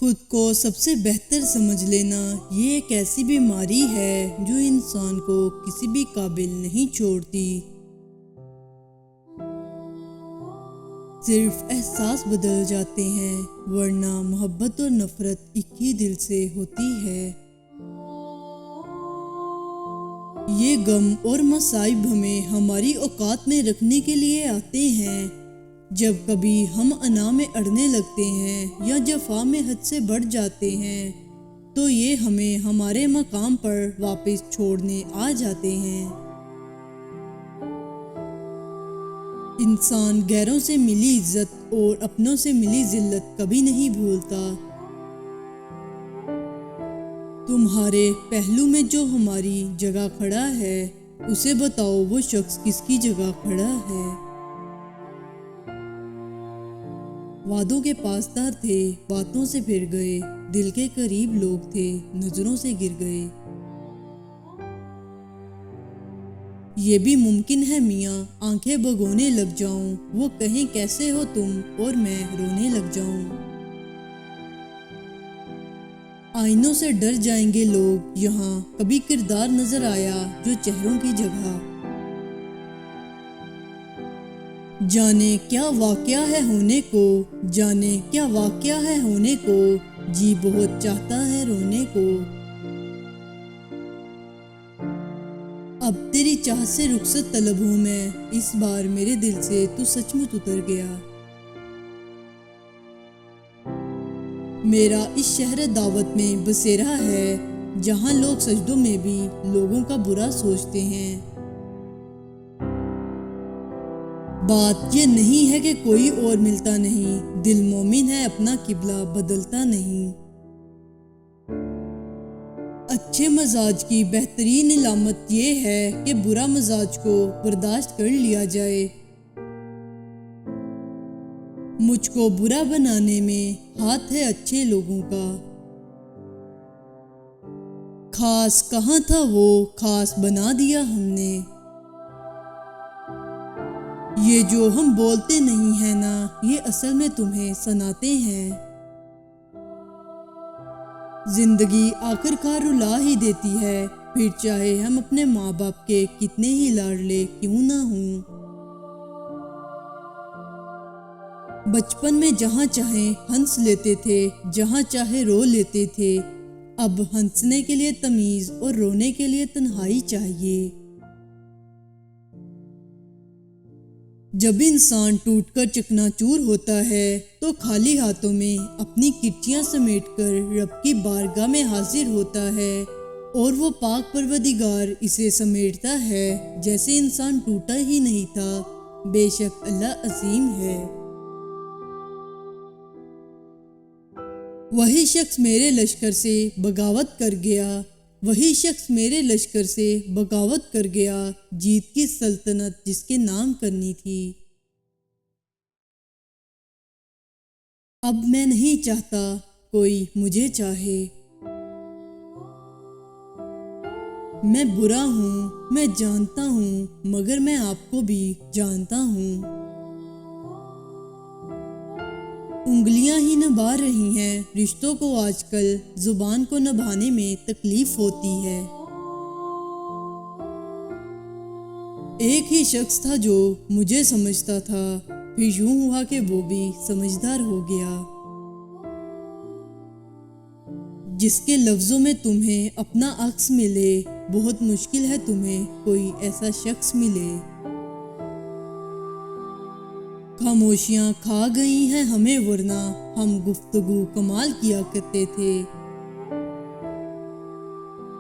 खुद को सबसे बेहतर समझ लेना ये एक ऐसी बीमारी है जो इंसान को किसी भी काबिल नहीं छोड़ती। सिर्फ एहसास बदल जाते हैं, वरना मोहब्बत और नफरत एक ही दिल से होती है। ये गम और मसाइब हमें हमारी औकात में रखने के लिए आते हैं। जब कभी हम अना में अड़ने लगते हैं या जफा में हद से बढ़ जाते हैं, तो ये हमें हमारे मकाम पर वापस छोड़ने आ जाते हैं। इंसान गैरों से मिली इज्जत और अपनों से मिली जिल्लत कभी नहीं भूलता। तुम्हारे पहलू में जो हमारी जगह खड़ा है, उसे बताओ वो शख्स किसकी जगह खड़ा है। वादों के पासदार थे, बातों से फिर गए, दिल के करीब लोग थे, नजरों से गिर गए। ये भी मुमकिन है मियाँ, आंखें भगोने लग जाऊं, वो कहें कैसे हो तुम और मैं रोने लग जाऊं। आईनों से डर जाएंगे लोग, यहाँ कभी किरदार नजर आया जो चेहरों की जगह। जाने क्या वाकया है होने को, जाने क्या वाकया है होने को, जी बहुत चाहता है रोने को। अब तेरी चाह से रुखसत तलब हूँ मैं, इस बार मेरे दिल से तू सचमुच उतर गया। मेरा इस शहर दावत में बसेरा है, जहाँ लोग सजदों में भी लोगों का बुरा सोचते हैं। बात ये नहीं है कि कोई और मिलता नहीं, दिल मोमिन है अपना किबला बदलता नहीं। अच्छे मजाज की बेहतरीन इलामत ये है कि बुरा मजाज को बर्दाश्त कर लिया जाए। मुझको बुरा बनाने में हाथ है अच्छे लोगों का। खास कहाँ था वो, खास बना दिया हमने। ये जो हम बोलते नहीं है ना, ये असल में तुम्हें सुनाते हैं। जिंदगी आखिरकार रुला ही देती है, फिर चाहे हम अपने माँ बाप के कितने ही लाडले क्यों ना हों। बचपन में जहाँ चाहे हंस लेते थे, जहाँ चाहे रो लेते थे। अब हंसने के लिए तमीज और रोने के लिए तन्हाई चाहिए। जब इंसान टूटकर चकनाचूर होता है, तो खाली हाथों में अपनी किर्चियां समेटकर रब की बारगाह में हाजिर होता है, और वो पाक परवदिगार इसे समेटता है जैसे इंसान टूटा ही नहीं था। बेशक अल्लाह अजीम है। वही शख्स मेरे लश्कर से बगावत कर गया, वही शख्स मेरे लश्कर से बगावत कर गया, जीत की सल्तनत जिसके नाम करनी थी। अब मैं नहीं चाहता कोई मुझे चाहे। मैं बुरा हूँ, मैं जानता हूँ, मगर मैं आपको भी जानता हूँ। उंगलियां ही निभा रही हैं रिश्तों को आजकल, जुबान को निभाने में तकलीफ होती है। एक ही शख्स था जो मुझे समझता था, फिर यूं हुआ कि वो भी समझदार हो गया। जिसके लफ्जों में तुम्हें अपना अक्स मिले, बहुत मुश्किल है तुम्हें कोई ऐसा शख्स मिले। खामोशियां खा गई हैं हमें, वरना हम गुफ्तगू कमाल किया करते थे।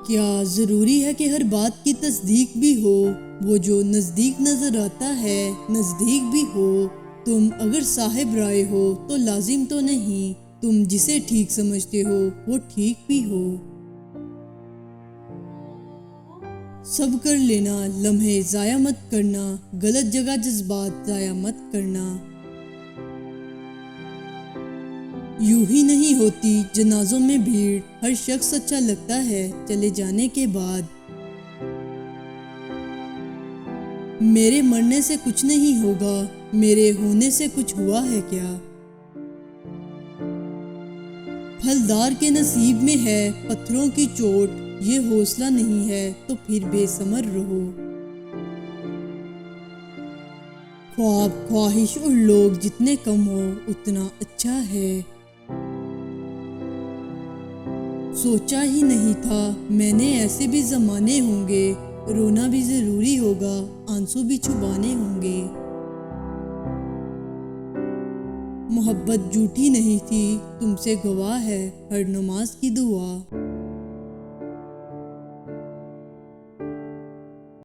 क्या जरूरी है कि हर बात की तस्दीक भी हो, वो जो नजदीक नजर आता है नजदीक भी हो। तुम अगर साहिब राय हो तो लाजिम तो नहीं, तुम जिसे ठीक समझते हो वो ठीक भी हो। सब कर लेना, लम्हे जाया मत करना, गलत जगह जज्बात जाया मत करना। यूं ही नहीं होती जनाजों में भीड़, हर शख्स अच्छा लगता है चले जाने के बाद। मेरे मरने से कुछ नहीं होगा, मेरे होने से कुछ हुआ है क्या। फलदार के नसीब में है पत्थरों की चोट, ये हौसला नहीं है तो फिर बेसमर रहो। ख्वाब, ख्वाहिश और लोग जितने कम हो उतना अच्छा है। सोचा ही नहीं था मैंने ऐसे भी जमाने होंगे, रोना भी जरूरी होगा, आंसू भी छुपाने होंगे। मोहब्बत झूठी नहीं थी, तुमसे गवाह है हर नमाज की दुआ।